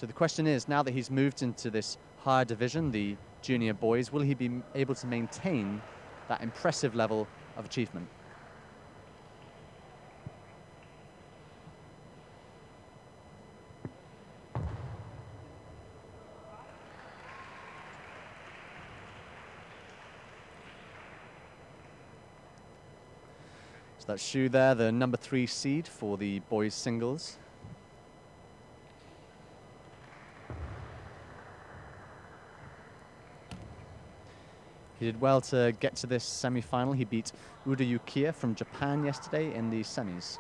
So the question is, now that he's moved into this higher division, the junior boys, will he be able to maintain that impressive level of achievement? So that's Xu there, the number 3 seed for the boys singles. He did well to get to this semi-final. He beat Uda Yukiya from Japan yesterday in the semis.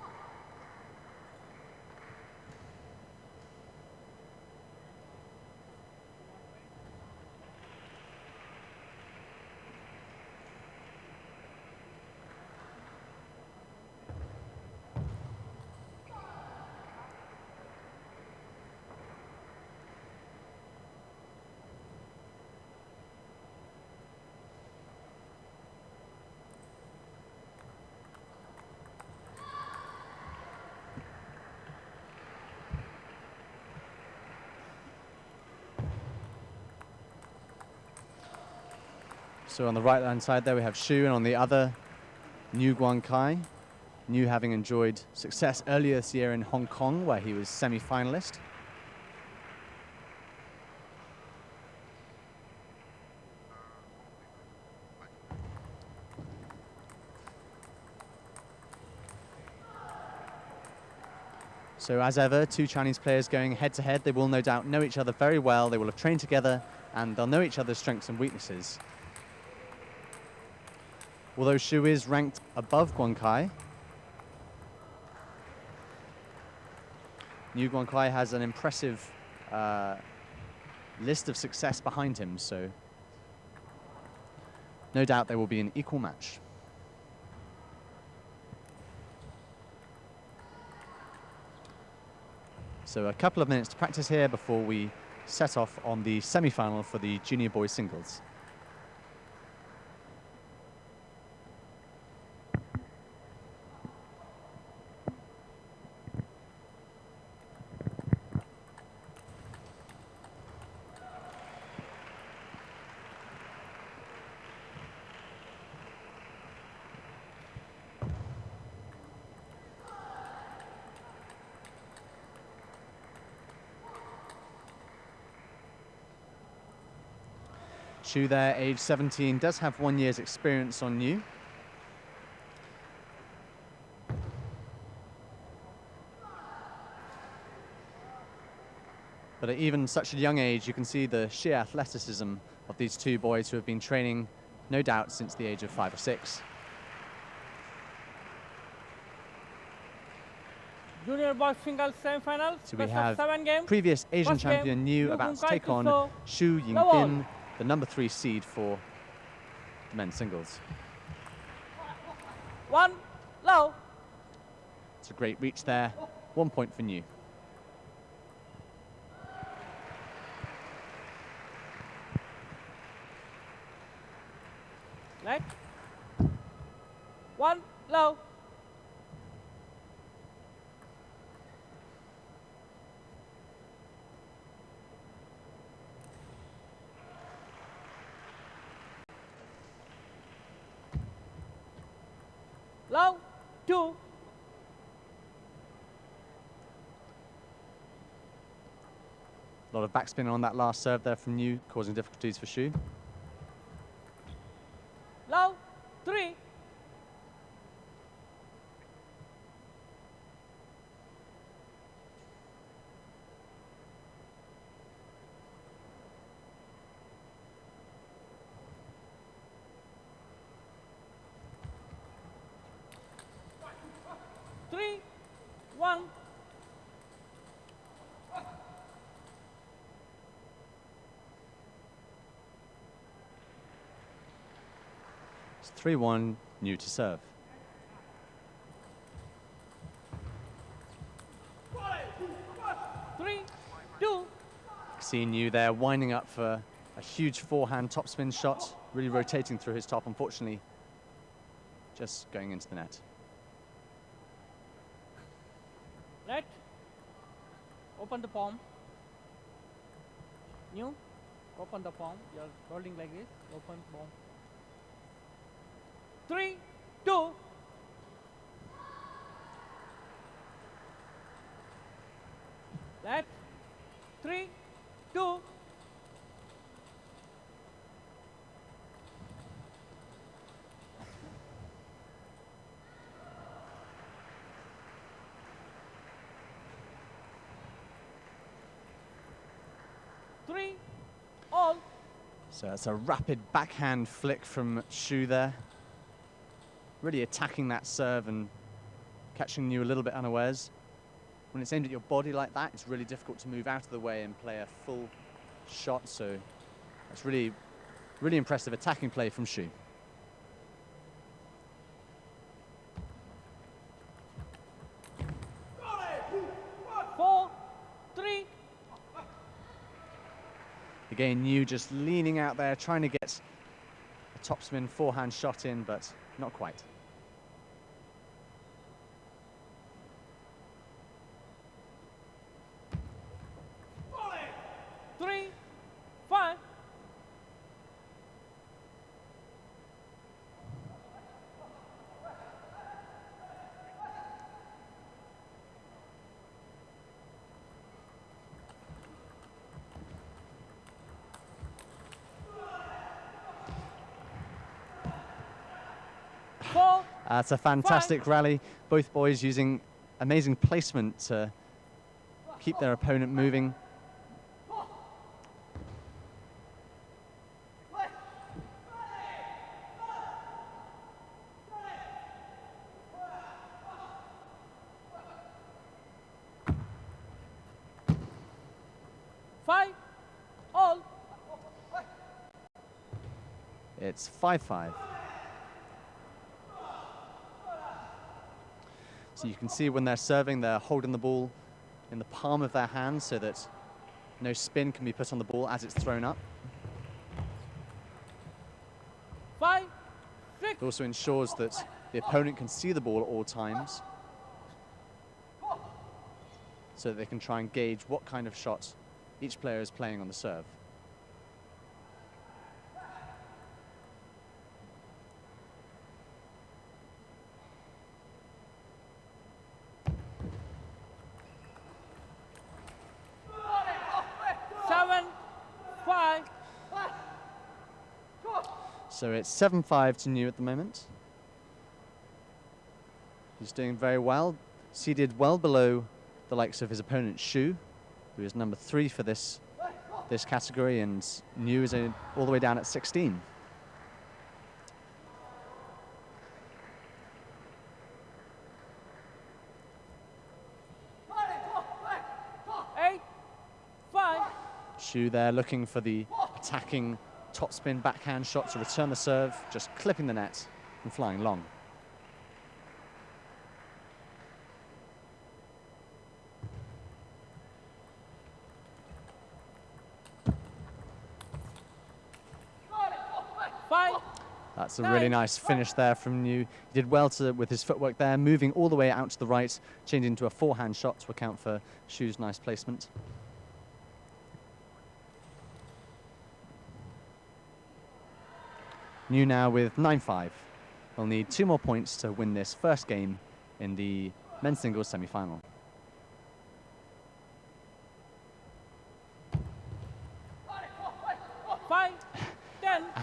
So on the right-hand side there we have Xu, and on the other, NIU Guankai. NIU having enjoyed success earlier this year in Hong Kong, where he was semi-finalist. So as ever, two Chinese players going head-to-head. They will no doubt know each other very well. They will have trained together, and they'll know each other's strengths and weaknesses. Although Xu is ranked above Guankai, NIU Guankai has an impressive list of success behind him, so no doubt there will be an equal match. So a couple of minutes to practice here before we set off on the semi-final for the junior boys singles. Xu there, age 17, does have 1 year's experience on NIU. But at even such a young age, you can see the sheer athleticism of these two boys who have been training, no doubt, since the age of 5 or 6. Junior boys singles semi-finals. So we have previous Asian champion NIU about to take on Xu Yingbin, the number 3 seed for the men's singles. 1 low. It's a great reach there. 1 point for NIU. Leg. 1 low. Low, 2. A lot of backspin on that last serve there from NIU, causing difficulties for Xu. Low, 3. Three, 1. It's 3-1, NIU to serve. Three, 2. See NIU there winding up for a huge forehand topspin shot, really rotating through his top, unfortunately just going into the net. Right. Open the palm. New. Open the palm. You're holding like this. Open palm. 3, 2. Left. 3, 2. Three, all. So it's a rapid backhand flick from Xu there. Really attacking that serve and catching you a little bit unawares. When it's aimed at your body like that, it's really difficult to move out of the way and play a full shot. So that's really, really impressive attacking play from Xu. Four, 3. Again, Niu just leaning out there, trying to get a topspin forehand shot in, but not quite. Three, 5. Four. It's a fantastic rally. Both boys using amazing placement to keep their opponent moving. Five, all. It's 5-5. So you can see when they're serving, they're holding the ball in the palm of their hand so that no spin can be put on the ball as it's thrown up. 5, 6. It also ensures that the opponent can see the ball at all times so that they can try and gauge what kind of shot each player is playing on the serve. So it's 7-5 to Niu at the moment. He's doing very well, seeded well below the likes of his opponent Xu, who is number 3 for this category, and Niu is all the way down at 16. Xu there looking for the attacking topspin backhand shot to return the serve, just clipping the net and flying long. That's a really nice finish there from Niu. He did well with his footwork there, moving all the way out to the right, changing to a forehand shot to account for Xu's nice placement. Niu now with 9-5. They'll need 2 more points to win this first game in the men's singles semi-final.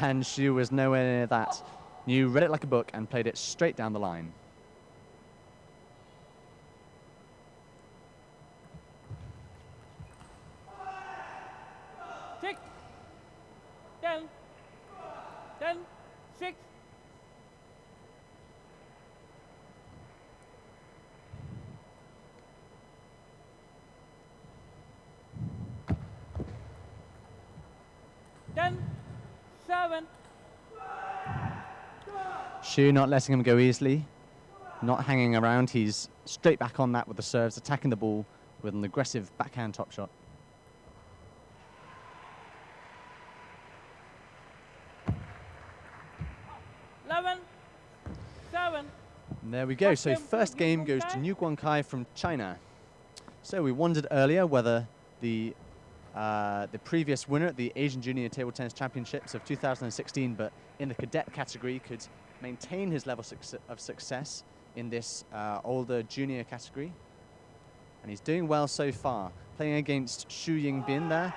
And Xu was nowhere near that. Niu read it like a book and played it straight down the line. Six, 10, 10, 6. Xu not letting him go easily, not hanging around. He's straight back on that with the serves, attacking the ball with an aggressive backhand top shot. And there we go. So first game goes to NIU Guankai from China. So we wondered earlier whether the the previous winner at the Asian Junior Table Tennis Championships of 2016, but in the cadet category could maintain his level of success in this older junior category. And he's doing well so far, playing against Yingbin there,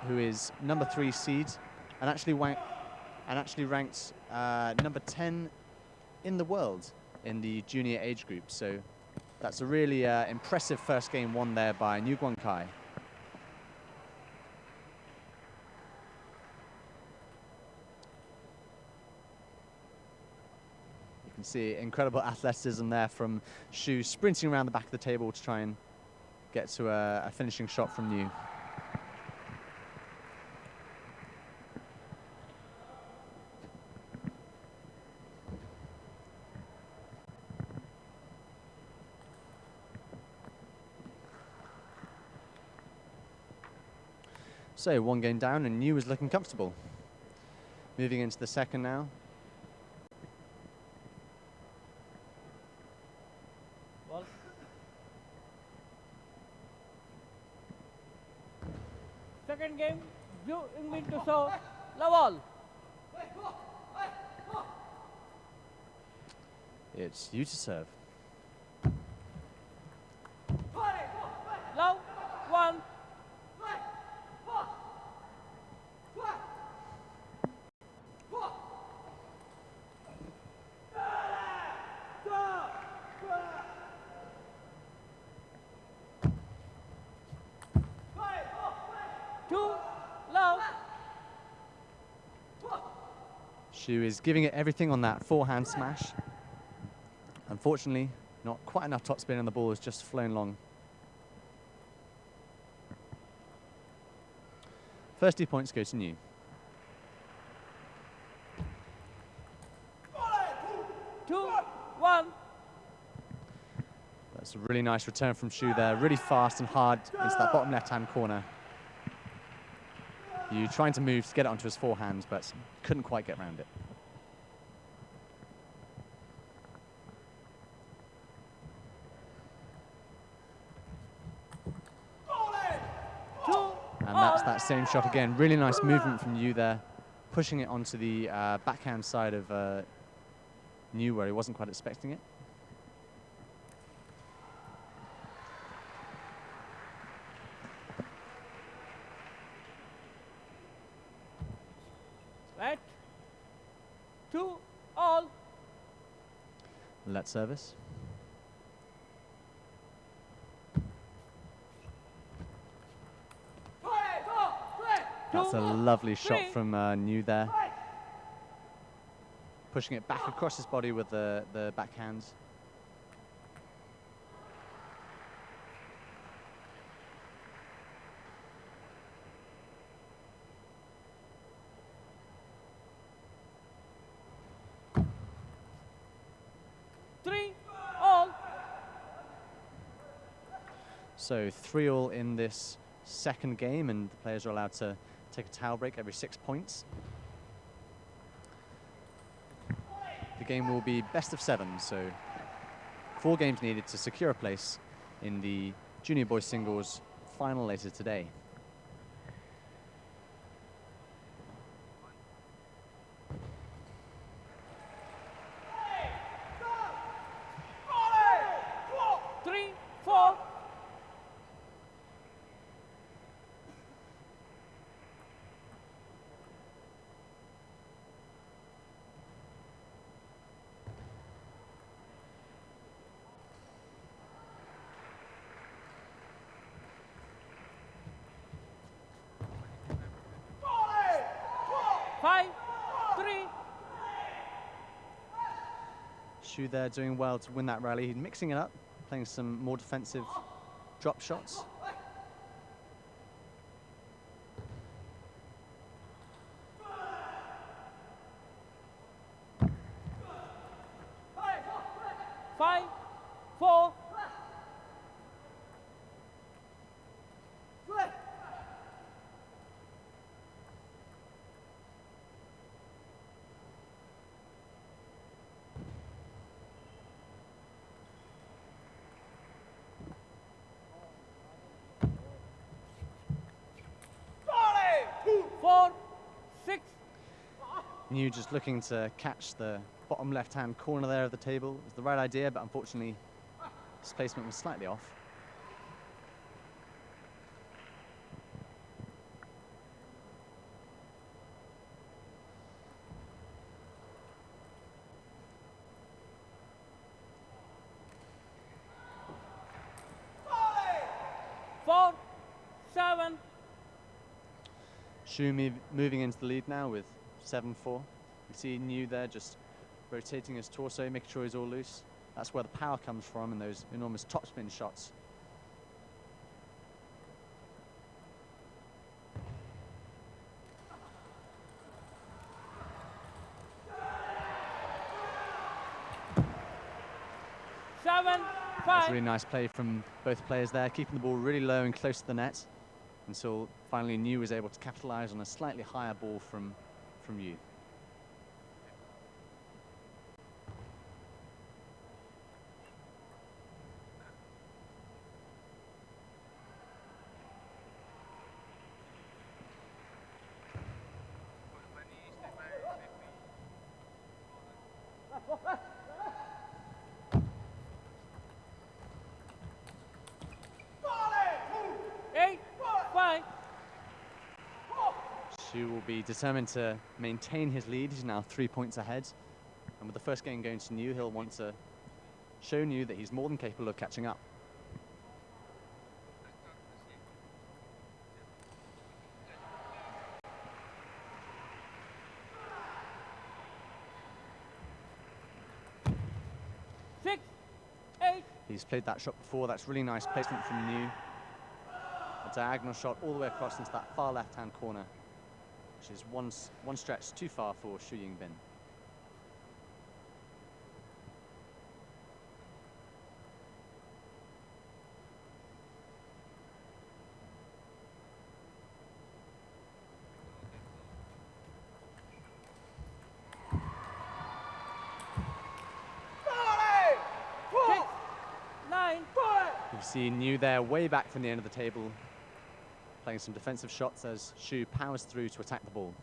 who is number 3 seed and actually ranked number 10 in the world in the junior age group. So that's a really impressive first game won there by NIU Guankai. You can see incredible athleticism there from Xu, sprinting around the back of the table to try and get to a finishing shot from NIU. So 1 game down and NIU is looking comfortable. Moving into the second now. Ball. Second game, Yingbin to show la ball. It's you to serve. Low, 1. Xu is giving it everything on that forehand smash. Unfortunately, not quite enough topspin and the ball has just flown long. First 2 points go to NIU. Two, 1. That's a really nice return from Xu there, really fast and hard into that bottom left-hand corner. You trying to move to get it onto his forehand, but couldn't quite get around it. And that's that same shot again. Really nice movement from NIU there, pushing it onto the backhand side of NIU where he wasn't quite expecting it. Right. 2 all. Let service. That's a lovely shot from NIU there. Pushing it back across his body with the backhand. So 3-all in this second game, and the players are allowed to take a towel break every 6 points. The game will be best of 7, so 4 games needed to secure a place in the junior boys singles final later today. Xu there doing well to win that rally. He's mixing it up, playing some more defensive drop shots. Niu just looking to catch the bottom left-hand corner there of the table. It was the right idea, but unfortunately, his placement was slightly off. Four, 7. Shu moving into the lead now with 7-4. You see Niu there just rotating his torso, making sure he's all loose. That's where the power comes from in those enormous topspin shots. Seven, That's 5. a really nice play from both players there, keeping the ball really low and close to the net until finally Niu was able to capitalize on a slightly higher ball from Yu. Eight, 5. Shu will be determined to maintain his lead. He's now 3 points ahead. And with the first game going to Niu, he'll want to show Niu that he's more than capable of catching up. Six, 8. He's played that shot before. That's really nice placement from Niu. A diagonal shot all the way across into that far left-hand corner, which is one stretch too far for Shu Yingbin. Six, 9. You see Niu there way back from the end of the table, playing some defensive shots as Shu powers through to attack the ball.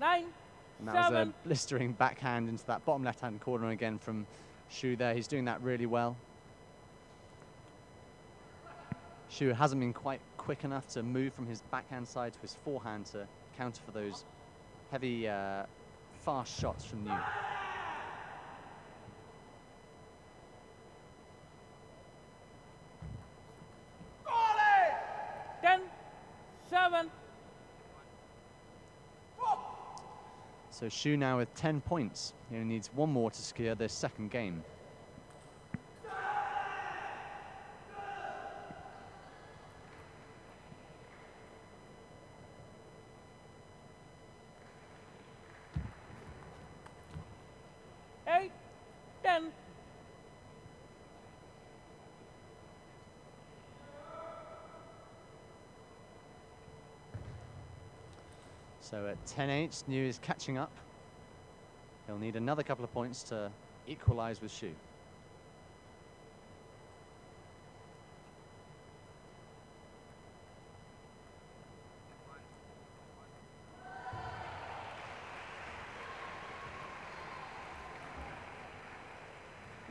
Nine, And that was a 7. blistering backhand into that bottom left-hand corner again from Shu there. He's doing that really well. Shu hasn't been quite quick enough to move from his backhand side to his forehand to counter for those heavy, fast shots from Niu. Ten, 7. So Shu now with 10 points. He only needs one more to secure this second game. Eight, 10. So at 10-8, Niu is catching up. He'll need another couple of points to equalize with Shu.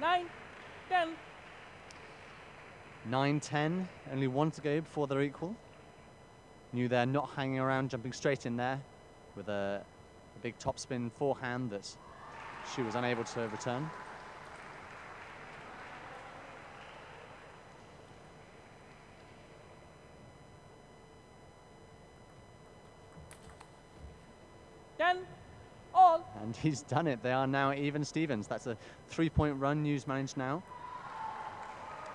Nine, 10. 9-10, only one to go before they're equal. Niu there not hanging around, jumping straight in there with a big topspin forehand that Shu was unable to return. Ten, all. And he's done it. They are now even Stevens. That's a 3-point run Niu's managed now.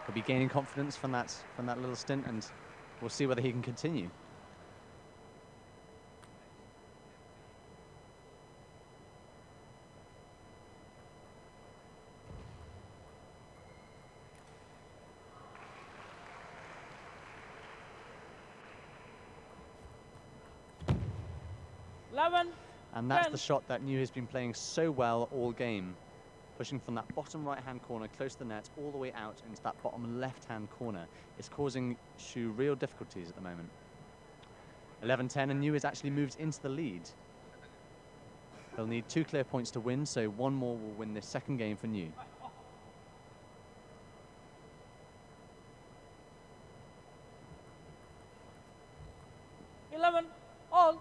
He'll be gaining confidence from that little stint, and we'll see whether he can continue. And that's the shot that NIU has been playing so well all game. Pushing from that bottom right-hand corner close to the net all the way out into that bottom left-hand corner. It's causing XU real difficulties at the moment. 11-10 and NIU has actually moved into the lead. They'll need 2 clear points to win, so 1 more will win this second game for NIU. All.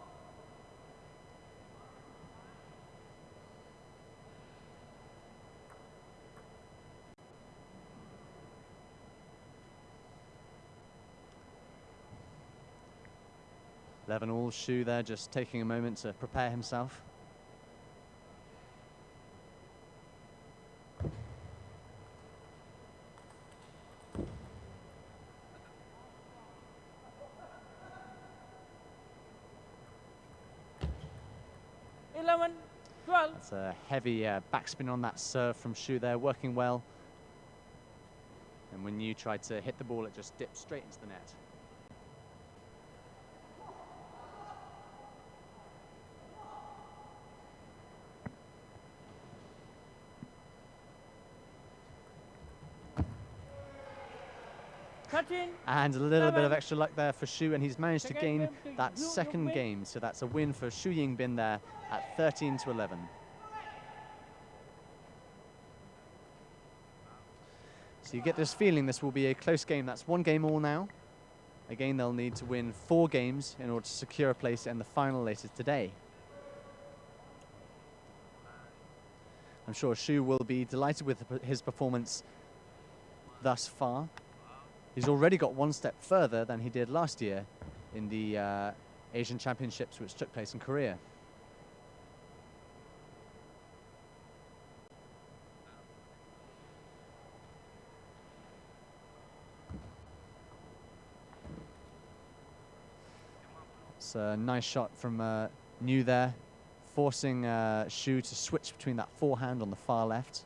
All XU there just taking a moment to prepare himself. That's a heavy backspin on that serve from XU there, working well. And when NIU tried to hit the ball, it just dipped straight into the net. And a little bit of extra luck there for XU, and he's managed to gain that second game. So that's a win for XU Yingbin there at 13-11. So you get this feeling this will be a close game. That's 1 game all now. Again, they'll need to win 4 games in order to secure a place in the final later today. I'm sure XU will be delighted with his performance thus far. He's already got 1 step further than he did last year in the Asian Championships, which took place in Korea. It's a nice shot from NIU there, forcing XU to switch between that forehand on the far left.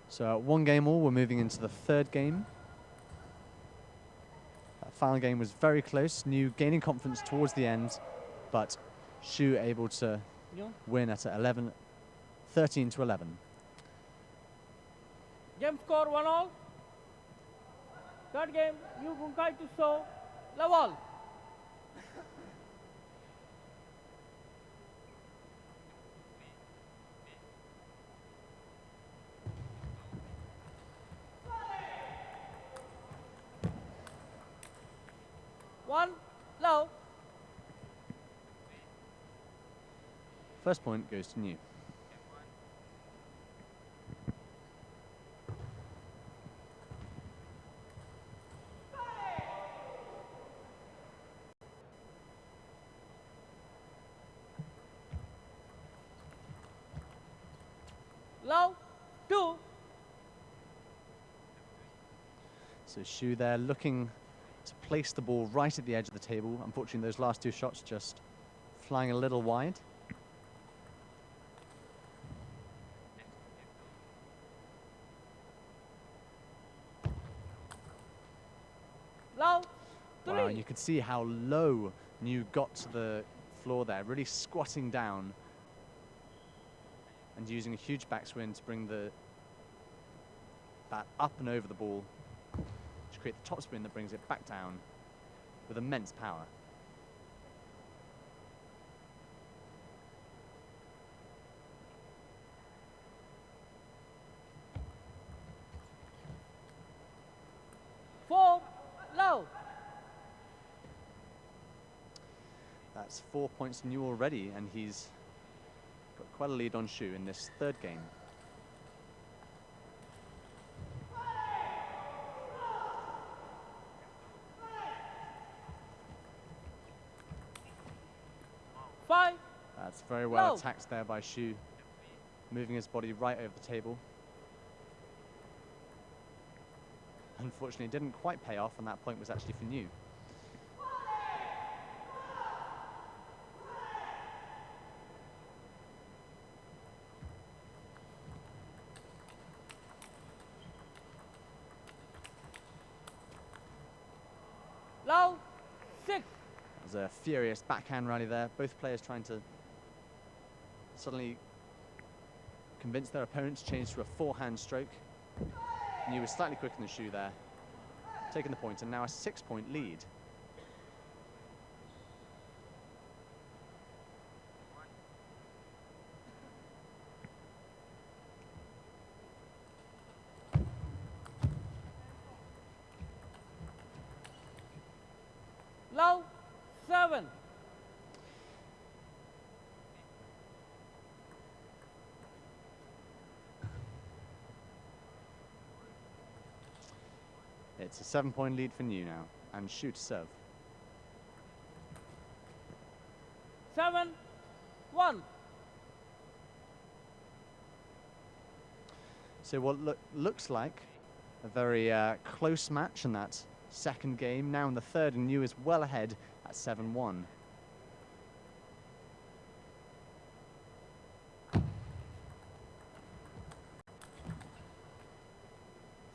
So 1 game all, we're moving into the 3rd game. That final game was very close. NIU gaining confidence towards the end, but XU able to win at 13-11. Game score 1-all. 3rd game, NIU Guankai to show level. Low. First point goes to NIU. Low. 2. So XU there looking to place the ball right at the edge of the table. Unfortunately, those last 2 shots just flying a little wide. Low. 3. Wow, and you can see how low NIU got to the floor there, really squatting down and using a huge backswing to bring the bat up and over the ball to create the topspin that brings it back down with immense power. Low. That's 4 points to NIU already, and he's got quite a lead on XU in this 3rd game. That's very well attacked there by XU, moving his body right over the table. Unfortunately, it didn't quite pay off, and that point was actually for NIU. There's a furious backhand rally there. Both players trying to suddenly convince their opponents to change to a forehand stroke. Niu was slightly quicker than Xu there, taking the point, and now a 6-point lead. Low 7. It's a 7-point lead for Niu now, and Xu to serve. 7-1. So what looks like a very close match in that second game. Now in the third, and Niu is well ahead at 7-1.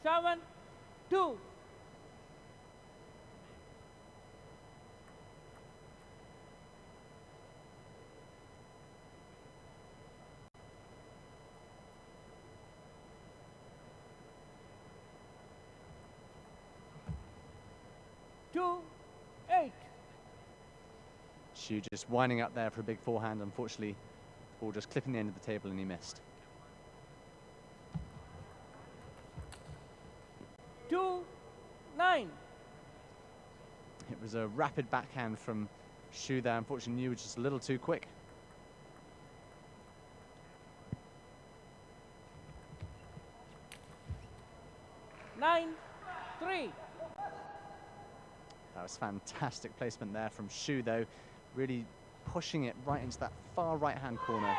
Seven, 2. Two, 8. Xu just winding up there for a big forehand. Unfortunately, ball just clipping the end of the table and he missed. 2, 9. It was a rapid backhand from Xu there. Unfortunately, Niu was just a little too quick. Nine, 3. That was fantastic placement there from Xu, though, really pushing it right into that far right-hand corner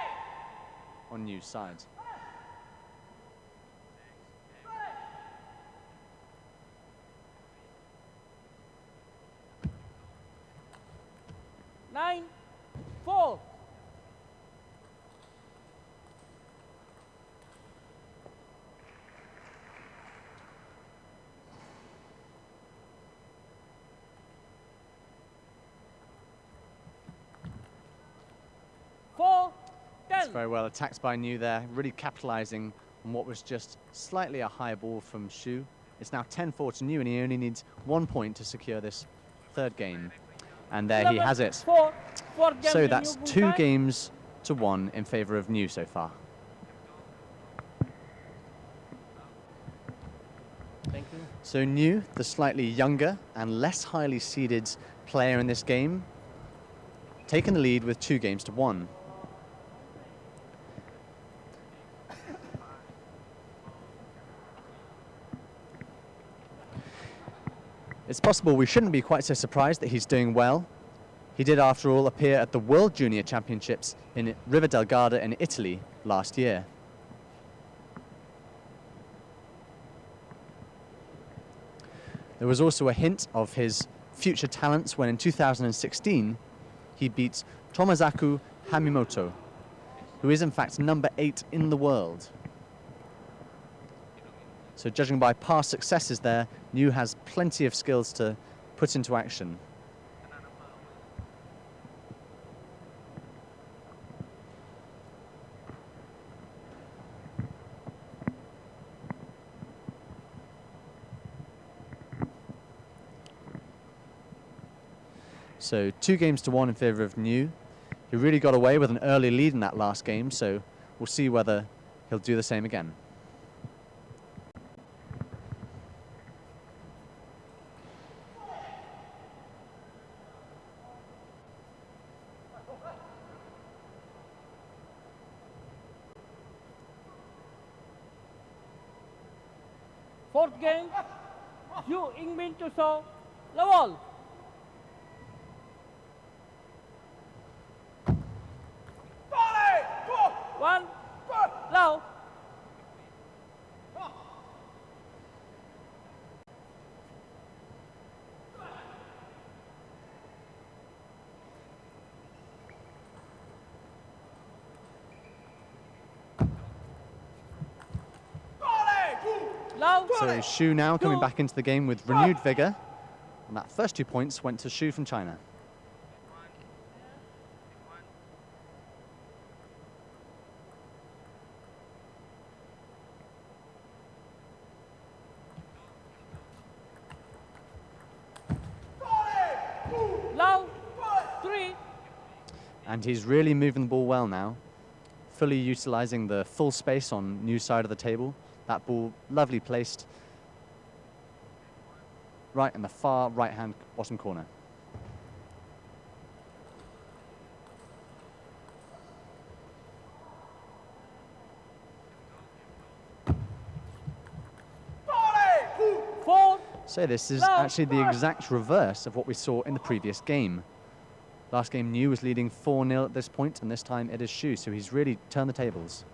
on Niu's side. Nine, 4. It's very well attacked by Niu there, really capitalizing on what was just slightly a high ball from Xu. It's now 10-4 to Niu, and he only needs 1 point to secure this third game. And there he has it. So that's 2 games to 1 in favor of Niu so far. Thank you. So Niu, the slightly younger and less highly seeded player in this game, taking the lead with 2 games to 1. It's possible we shouldn't be quite so surprised that he's doing well. He did, after all, appear at the World Junior Championships in Riva del Garda in Italy last year. There was also a hint of his future talents when in 2016 he beat Tomozaku Hamimoto, who is in fact number 8 in the world. So judging by past successes there, Niu has plenty of skills to put into action. So 2 games to 1 in favor of Niu. He really got away with an early lead in that last game, so we'll see whether he'll do the same again. Fourth game, Yingbin to serve, level. One, low. So Xu now coming back into the game with renewed vigor. And that first 2 points went to Xu from China. And he's really moving the ball well now, fully utilizing the full space on Niu's side of the table. That ball lovely placed right in the far right-hand bottom corner. So this is actually the exact reverse of what we saw in the previous game. Last game, Niu was leading 4-0 at this point, and this time it is Xu, so he's really turned the tables.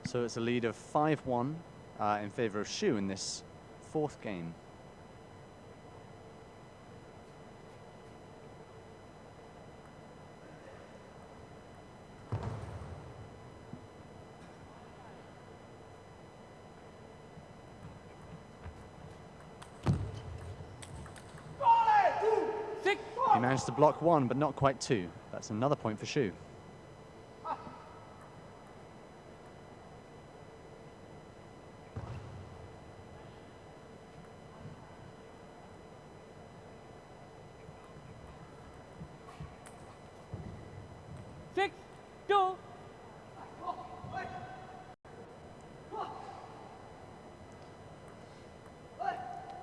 So it's a lead of 5-1 in favor of Xu in this fourth game. He managed to block one, but not quite two. That's another point for Xu.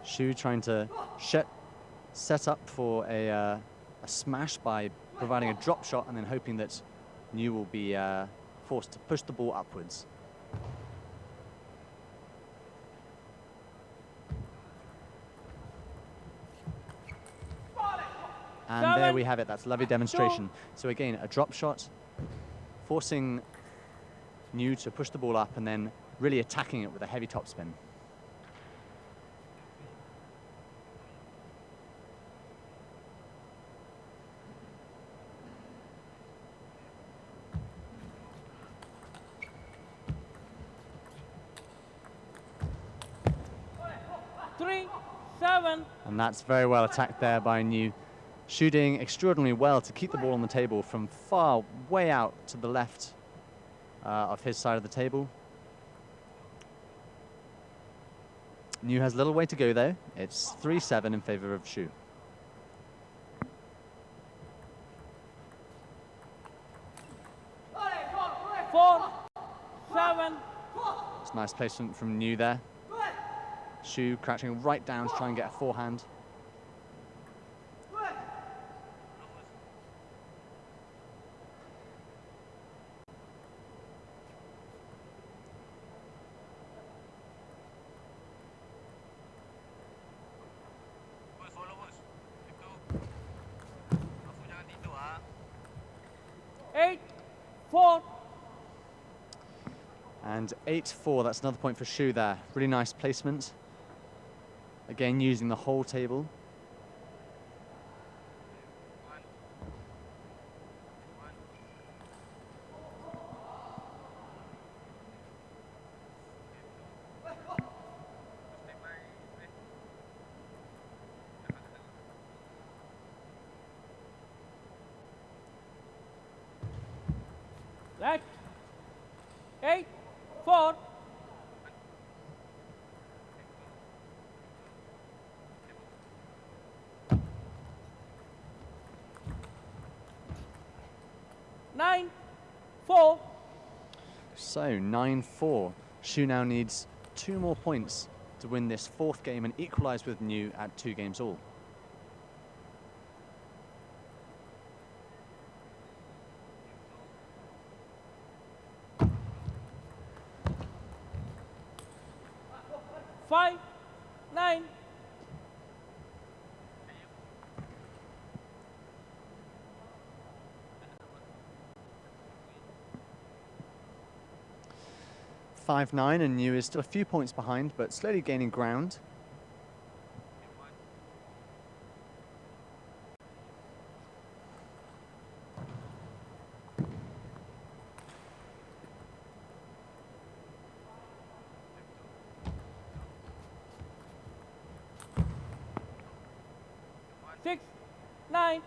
Xu trying to set up for a smash by providing a drop shot and then hoping that Niu will be forced to push the ball upwards. And there we have it. That's a lovely demonstration. So again, a drop shot, forcing Niu to push the ball up and then really attacking it with a heavy topspin. And that's very well attacked there by Niu, shooting extraordinarily well to keep the ball on the table from far way out to the left of his side of the table. Niu has a little way to go though. It's 3-7 in favor of Xu. It's a nice placement from Niu there. Xu crouching right down to try and get a forehand. And 8-4, that's another point for Xu there. Really nice placement. Again, using the whole table. Left. 8-4. So 9-4. Xu now needs 2 more points to win this fourth game and equalize with Niu at 2 games all. Five, 9. Five 9, and Niu is still a few points behind, but slowly gaining ground. 6, 9.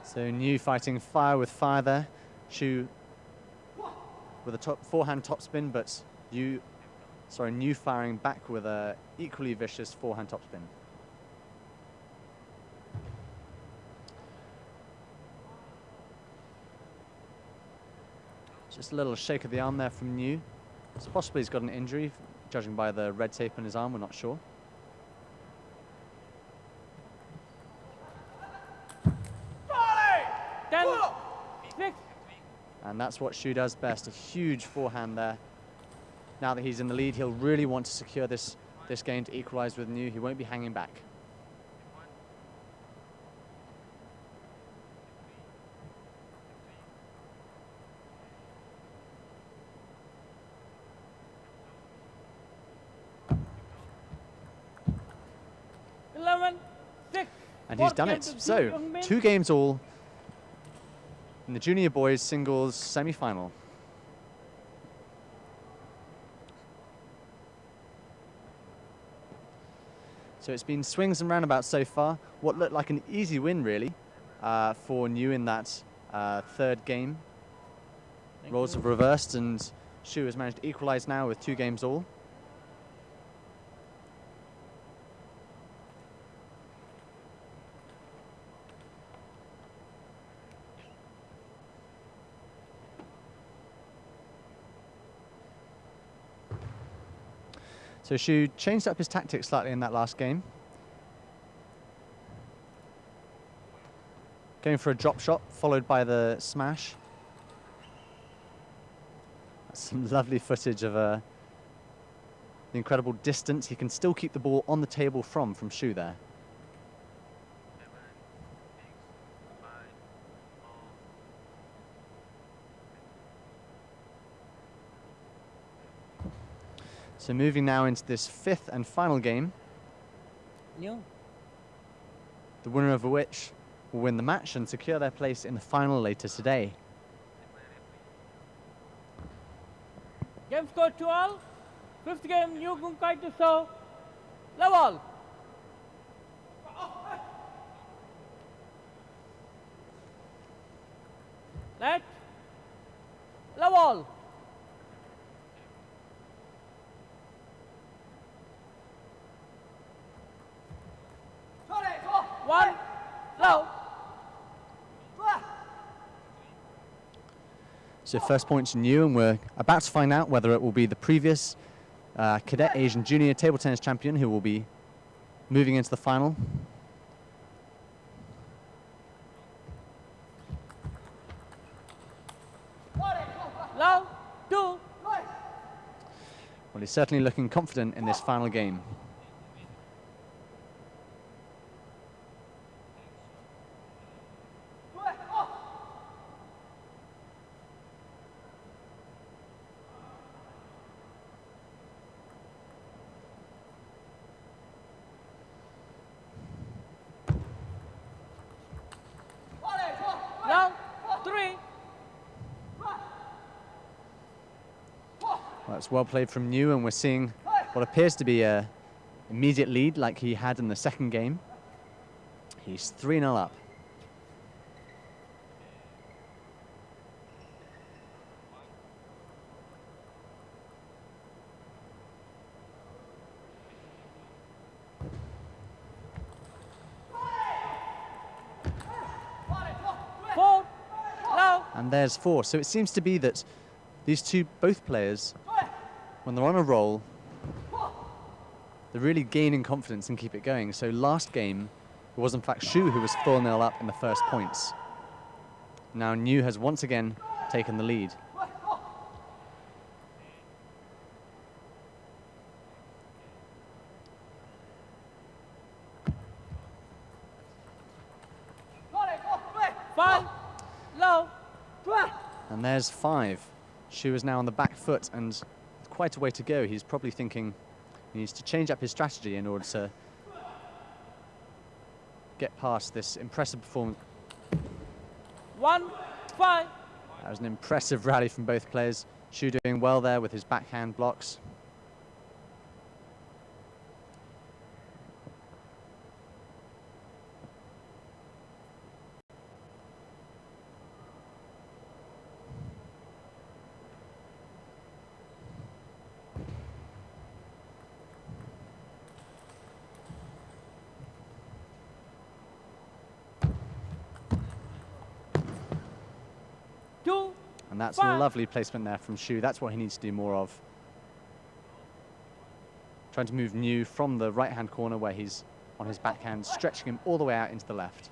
So NIU fighting fire with fire there. Shu with a forehand topspin, but NIU firing back with a equally vicious forehand topspin. Just a little shake of the arm there from NIU. So possibly he's got an injury, judging by the red tape on his arm, we're not sure. And that's what Shu does best, a huge forehand there. Now that he's in the lead, he'll really want to secure this game to equalize with NIU. He won't be hanging back. And he's done it. So, 2 games all in the junior boys singles semi-final. So it's been swings and roundabouts so far. What looked like an easy win, really, for NIU in that 3rd game. Roles have reversed, and Shu has managed to equalize now with 2 games all. So Shu changed up his tactics slightly in that last game. Going for a drop shot, followed by the smash. That's some lovely footage of the incredible distance he can still keep the ball on the table from Shu there. So moving now into this 5th and final game, the winner of which will win the match and secure their place in the final later today. Game score 2-all. 5th game, NIU Guankai to serve. Love all. Let. Love all. One, low. So first point to NIU, and we're about to find out whether it will be the previous cadet Asian junior table tennis champion who will be moving into the final. Low, 2. Well, he's certainly looking confident in this final game. Low, 3. That's well played from NIU, and we're seeing what appears to be an immediate lead like he had in the 2nd game. He's 3-0 up. And there's 4. So it seems to be that these both players, when they're on a roll, they're really gaining confidence and keep it going. So last game, it was in fact Shu who was 4-0 up in the first points. Now NIU has once again taken the lead. And there's 5. Shu is now on the back foot and with quite a way to go. He's probably thinking he needs to change up his strategy in order to get past this impressive performance. 1-5. That was an impressive rally from both players. Shu doing well there with his backhand blocks. 2, And that's 5. a lovely placement there from Xu. That's what he needs to do more of. Trying to move Niu from the right-hand corner where he's on his backhand, stretching him all the way out into the left.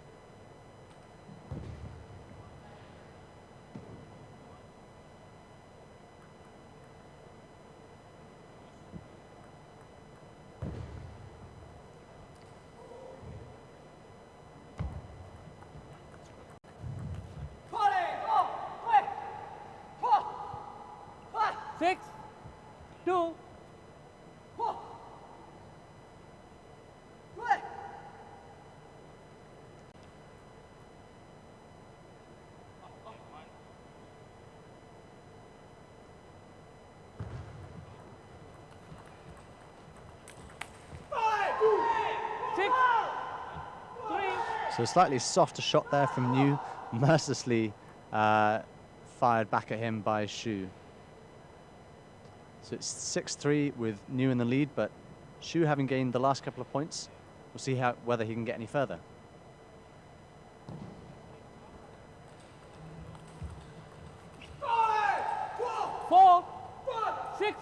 Six, 2. So a slightly softer shot there from Niu, mercilessly fired back at him by Xu. So it's 6-3 with Niu in the lead, but Xu having gained the last couple of points. We'll see whether he can get any further. Four, 6.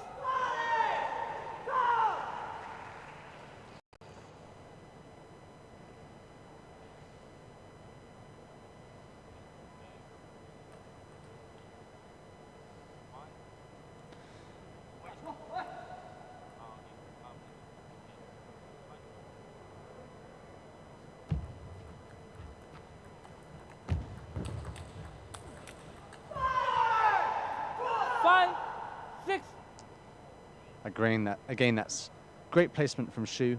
Again, that's great placement from Xu,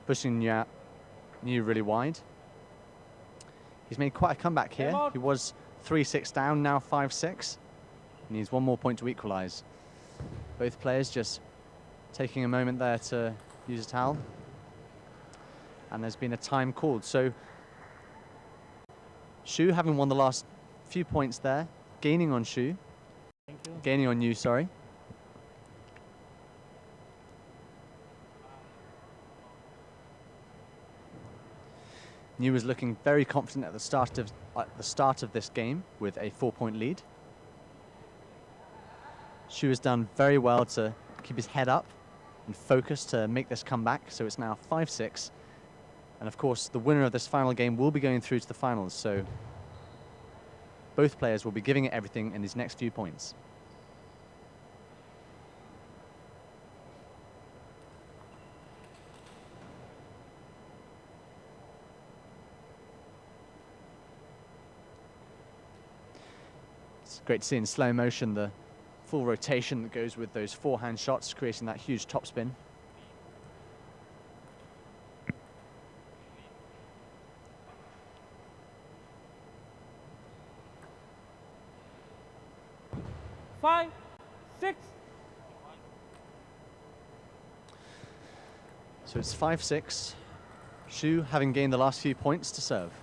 pushing Niu really wide. He's made quite a comeback here. He was 3-6 down, now 5-6. He needs one more point to equalize. Both players just taking a moment there to use a towel. And there's been a time called. So Xu having won the last few points there, gaining on Xu. Gaining on Niu, sorry. Niu was looking very confident at the start of this game with a 4-point lead. Xu has done very well to keep his head up and focus to make this comeback. So it's now 5-6. And of course, the winner of this final game will be going through to the finals. So both players will be giving it everything in these next few points. Great to see in slow motion the full rotation that goes with those forehand shots, creating that huge topspin. Five, 6. So it's 5-6. Xu having gained the last few points to serve.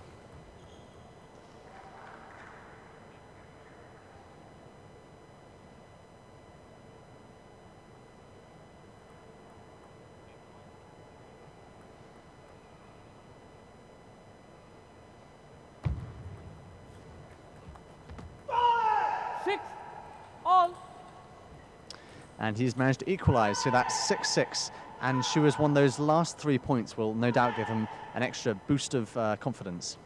And he's managed to equalize, so that's 6-6. And Xu has won those last 3 points, will no doubt give him an extra boost of confidence.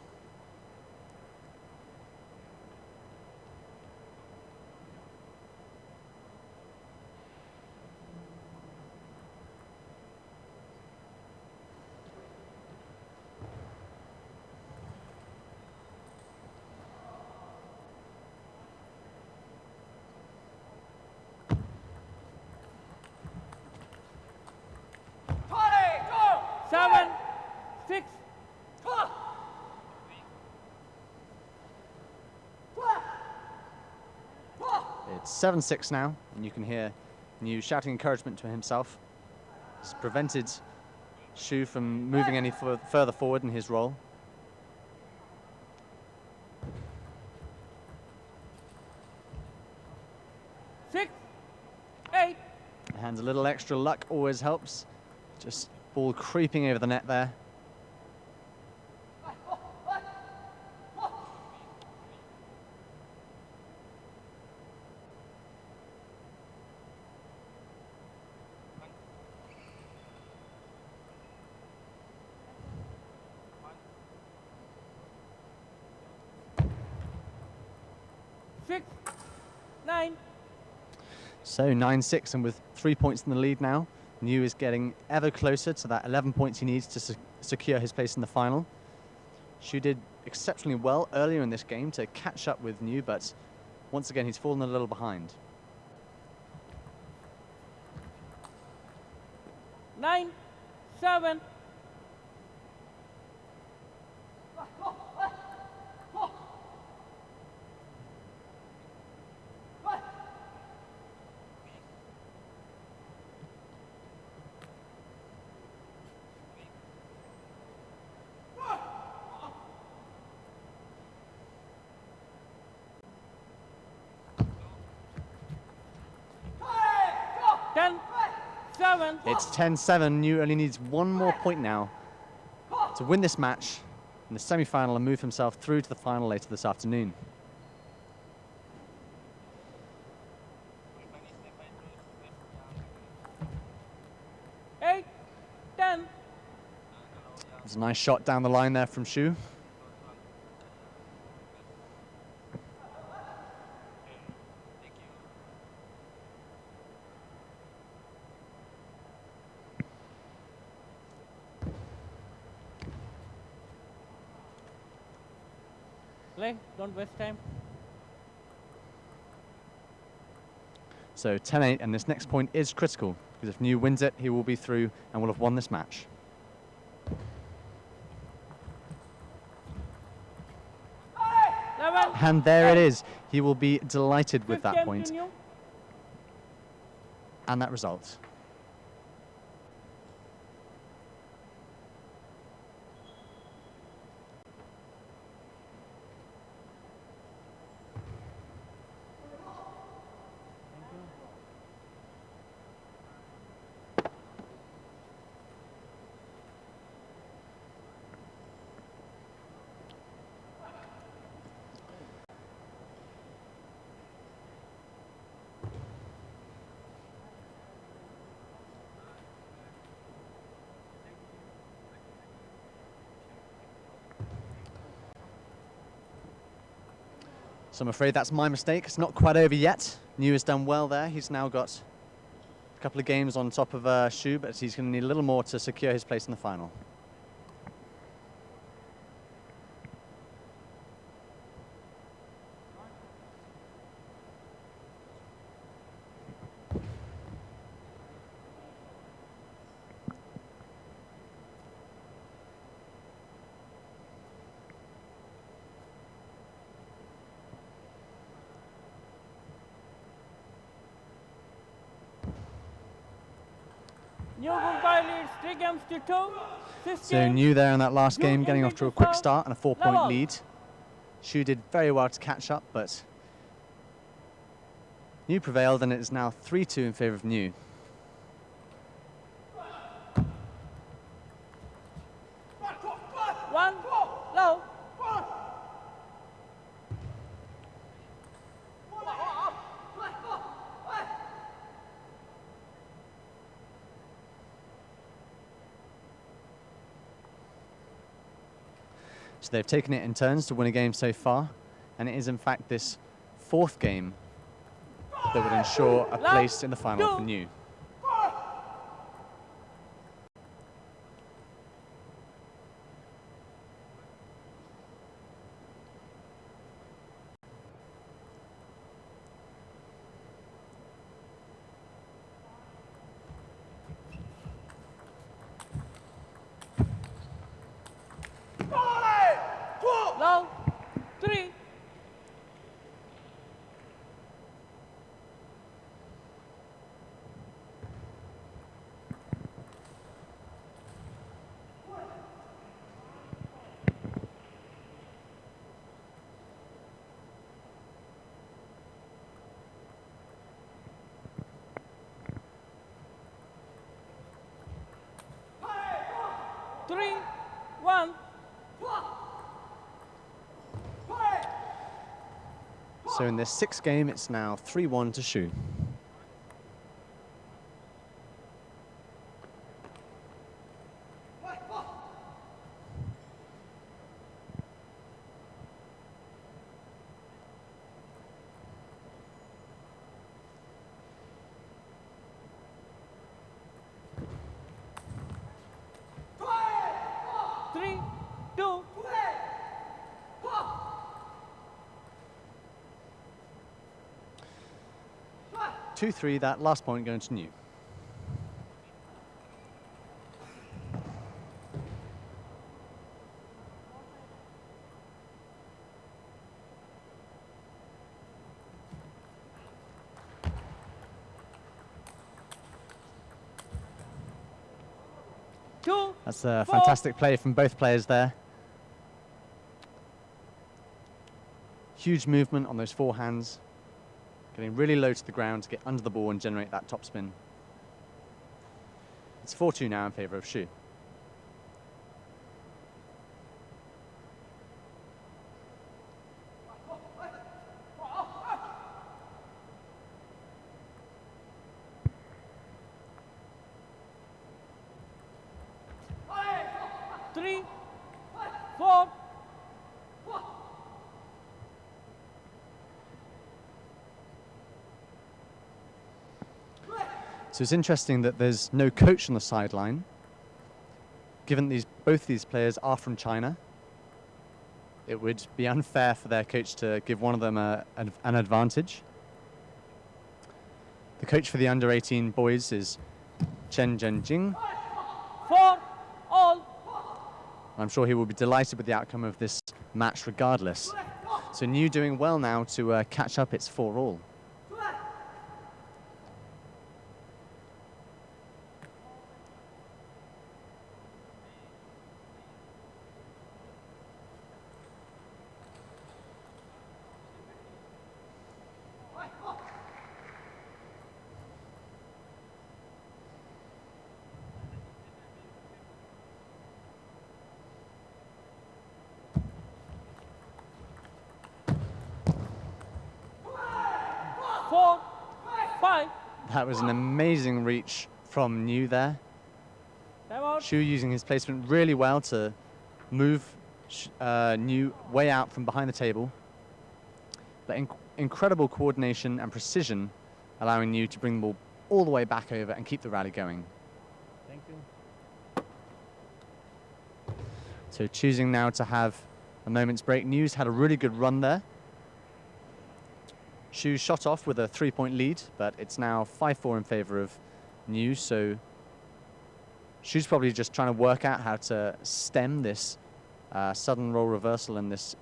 It's 7-6 now, and you can hear Niu shouting encouragement to himself. It's prevented Xu from moving any further forward in his role. Six, 8. And a little extra luck always helps. Just ball creeping over the net there. 6, 9. So 9-6, and with 3 points in the lead now, NIU is getting ever closer to that 11 points he needs to secure his place in the final. Xu did exceptionally well earlier in this game to catch up with NIU, but once again he's fallen a little behind. 9, 7. It's 10-7. NIU only needs one more point now to win this match in the semi-final and move himself through to the final later this afternoon. Eight, 10. There's a nice shot down the line there from Xu. Play, don't waste time. So 10-8, and this next point is critical, because if NIU wins it, he will be through and will have won this match. And there it is. He will be delighted with that point and that result. So I'm afraid that's my mistake. It's not quite over yet. NIU has done well there. He's now got a couple of games on top of Xu, but he's going to need a little more to secure his place in the final. NIU Guankai leads 3 games to 2. So NIU there in that last game, getting off to a quick start and a 4-point lead. Xu did very well to catch up, but NIU prevailed, and it is now 3-2 in favour of NIU. One, low. So they've taken it in turns to win a game so far, and it is in fact this 4th game that would ensure a place in the final for NIU. Low, 3. Three, 1. So in this 6th game, it's now 3-1 to Xu. 2-3, that last point going to Niu. That's a fantastic play from both players there. Huge movement on those forehands, getting really low to the ground to get under the ball and generate that topspin. It's 4-2 now in favour of Xu. So it's interesting that there's no coach on the sideline. Given both these players are from China, it would be unfair for their coach to give one of them an advantage. The coach for the under-18 boys is Chen Zhenjing. 4-all. I'm sure he will be delighted with the outcome of this match regardless. So Niu doing well now to catch up its 4-all. That was an amazing reach from Niu there. Xu using his placement really well to move Niu way out from behind the table. But incredible coordination and precision, allowing Niu to bring the ball all the way back over and keep the rally going. Thank you. So choosing now to have a moment's break. Niu's had a really good run there. Xu shot off with a 3-point lead, but it's now 5-4 in favour of Niu, so Xu's probably just trying to work out how to stem this sudden role reversal and this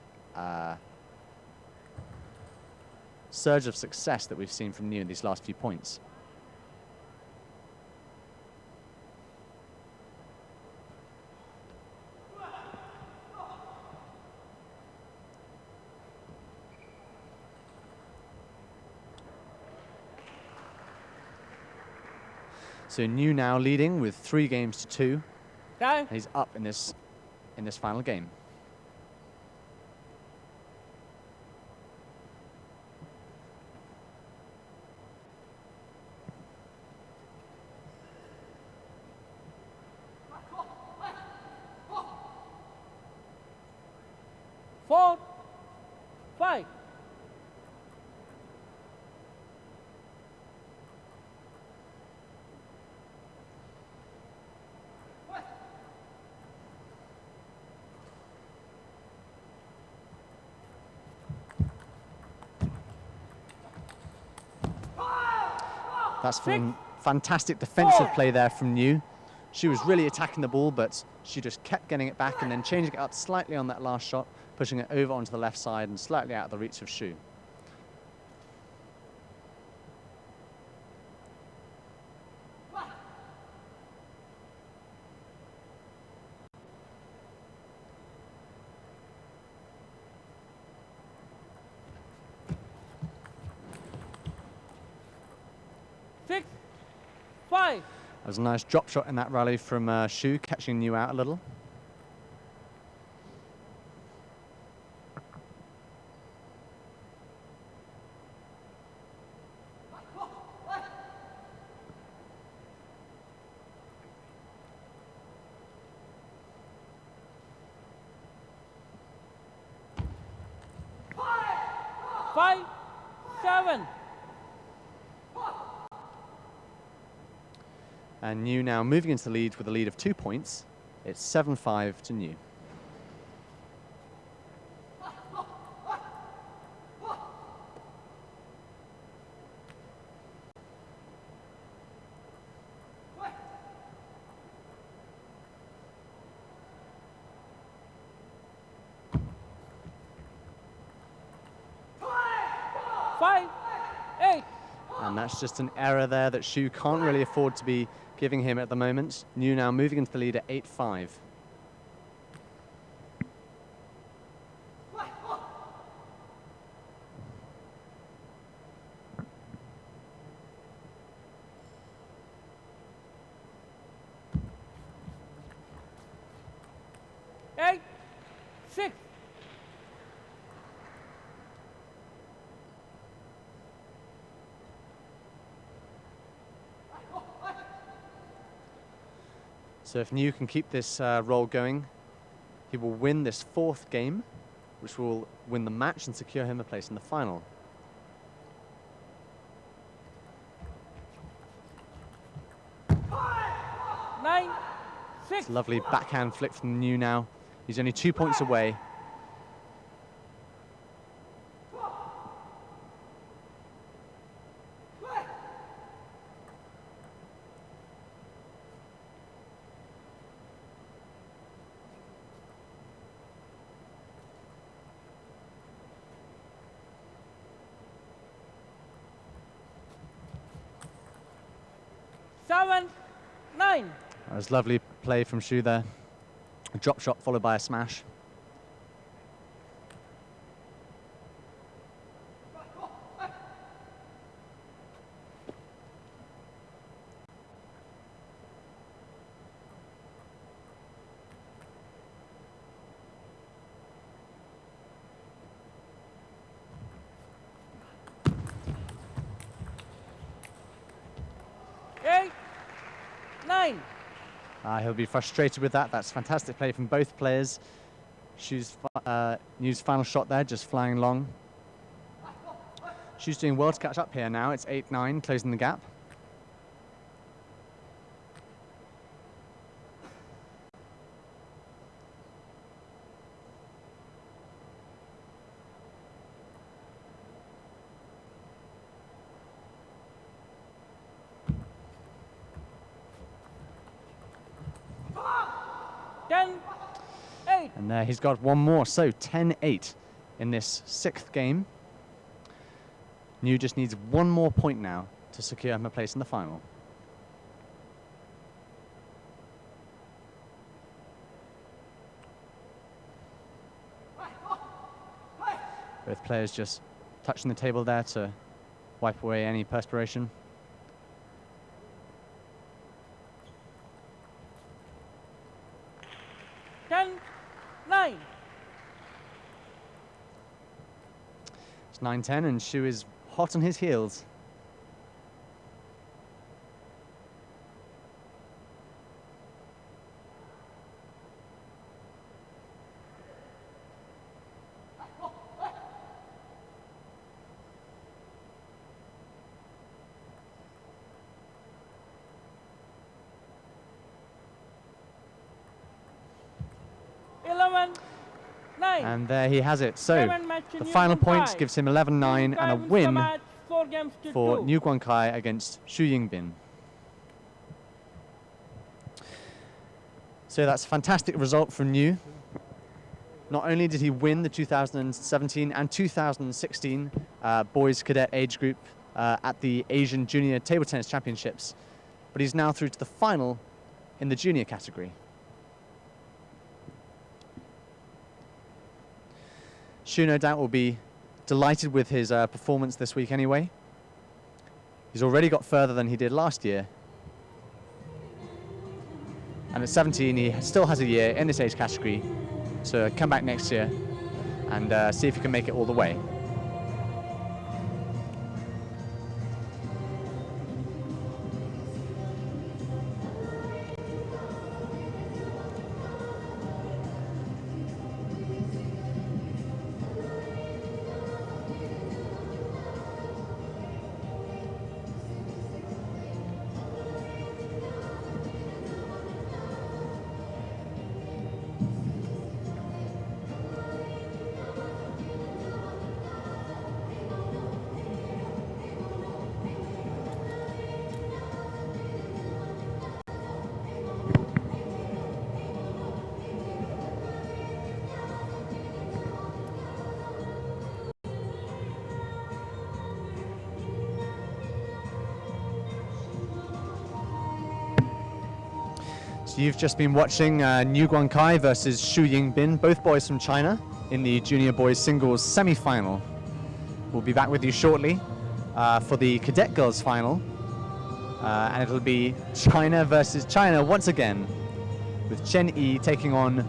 surge of success that we've seen from Niu in these last few points. So Niu now leading with 3 games to 2. Time. He's up in this final game. Four, 5. That's fantastic defensive play there from Niu. She was really attacking the ball, but she just kept getting it back and then changing it up slightly on that last shot, pushing it over onto the left side and slightly out of the reach of Xu. That was a nice drop shot in that rally from Xu, catching Niu out a little. Five, 7. And Niu now moving into the lead with a lead of 2 points. It's 7-5 to Niu. 5, 8. And that's just an error there that Xu can't really afford to be giving him at the moment. NIU now moving into the lead at 8-5. Eight, 6. So if NIU can keep this roll going, he will win this 4th game, which will win the match and secure him a place in the final. 9, 6. It's a lovely backhand flick from NIU now. He's only 2 points away. Seven, 9. That was lovely play from Xu there. A drop shot followed by a smash. Eight, 9. He'll be frustrated with that. That's fantastic play from both players. NIU's final shot there, just flying long. Xu's doing well to catch up here now. It's 8-9, closing the gap. And there he's got one more, so 10-8 in this 6th game. NIU just needs one more point now to secure him a place in the final. Both players just touching the table there to wipe away any perspiration. It's 9-10 and Xu is hot on his heels. And there he has it. So the final points gives him 11-9 and a win for NIU Guankai against Xu Yingbin. So that's a fantastic result from NIU. Not only did he win the 2017 and 2016 boys cadet age group at the Asian Junior Table Tennis Championships, but he's now through to the final in the junior category. Xu, no doubt, will be delighted with his performance this week anyway. He's already got further than he did last year. And at 17, he still has a year in this age category to come back next year and see if he can make it all the way. So you've just been watching NIU Guankai versus Yingbin, both boys from China, in the junior boys singles semi-final. We'll be back with you shortly for the cadet girls final, and it'll be China versus China once again, with Chen Yi taking on